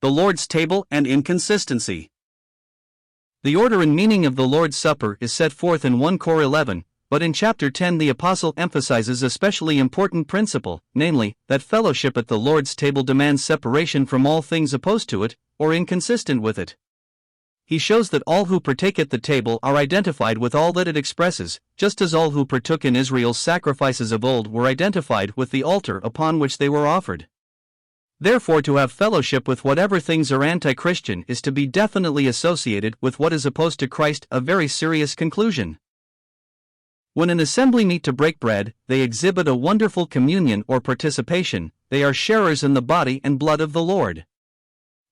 The Lord's Table and Inconsistency. The order and meaning of the Lord's Supper is set forth in 1 Cor 11, but in chapter 10 the apostle emphasizes a specially important principle, namely, that fellowship at the Lord's table demands separation from all things opposed to it, or inconsistent with it. He shows that all who partake at the table are identified with all that it expresses, just as all who partook in Israel's sacrifices of old were identified with the altar upon which they were offered. Therefore, to have fellowship with whatever things are anti-Christian is to be definitely associated with what is opposed to Christ, a very serious conclusion. When an assembly meet to break bread, they exhibit a wonderful communion or participation. They are sharers in the body and blood of the Lord.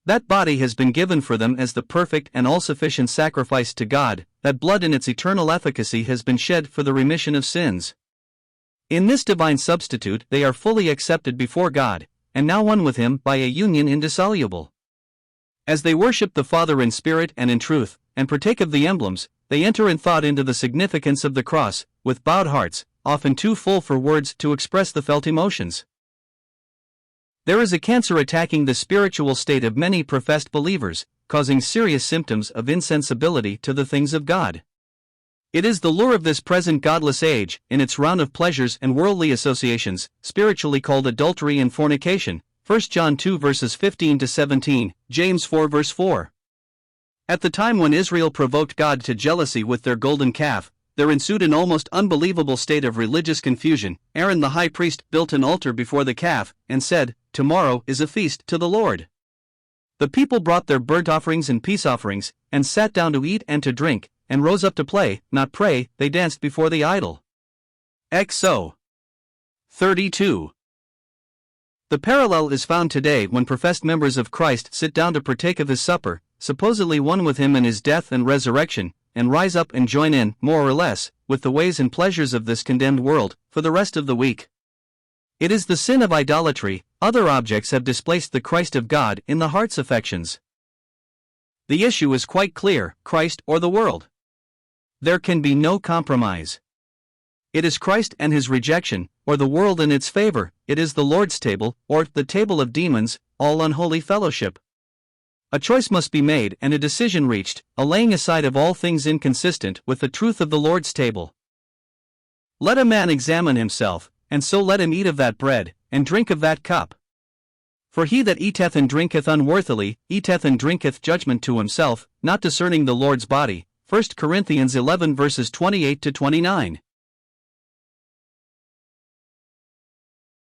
That body has been given for them as the perfect and all-sufficient sacrifice to God. That blood in its eternal efficacy has been shed for the remission of sins. In this divine substitute they are fully accepted before God, and now one with Him by a union indissoluble. As they worship the Father in spirit and in truth, and partake of the emblems, they enter in thought into the significance of the cross, with bowed hearts, often too full for words to express the felt emotions. There is a cancer attacking the spiritual state of many professed believers, causing serious symptoms of insensibility to the things of God. It is the lure of this present godless age, in its round of pleasures and worldly associations, spiritually called adultery and fornication, 1 John 2 verses 15 to 17, James 4 verse 4. At the time when Israel provoked God to jealousy with their golden calf, there ensued an almost unbelievable state of religious confusion. Aaron the high priest built an altar before the calf, and said, "Tomorrow is a feast to the Lord." The people brought their burnt offerings and peace offerings, and sat down to eat and to drink, and rose up to play, not pray. They danced before the idol. XO 32. The parallel is found today when professed members of Christ sit down to partake of His supper, supposedly one with Him in His death and resurrection, and rise up and join in, more or less, with the ways and pleasures of this condemned world, for the rest of the week. It is the sin of idolatry. Other objects have displaced the Christ of God in the heart's affections. The issue is quite clear: Christ or the world. There can be no compromise. It is Christ and His rejection, or the world and its favor. It is the Lord's table, or the table of demons, all unholy fellowship. A choice must be made and a decision reached, a laying aside of all things inconsistent with the truth of the Lord's table. Let a man examine himself, and so let him eat of that bread, and drink of that cup. For he that eateth and drinketh unworthily, eateth and drinketh judgment to himself, not discerning the Lord's body. 1 Corinthians 11 verses 28 to 29.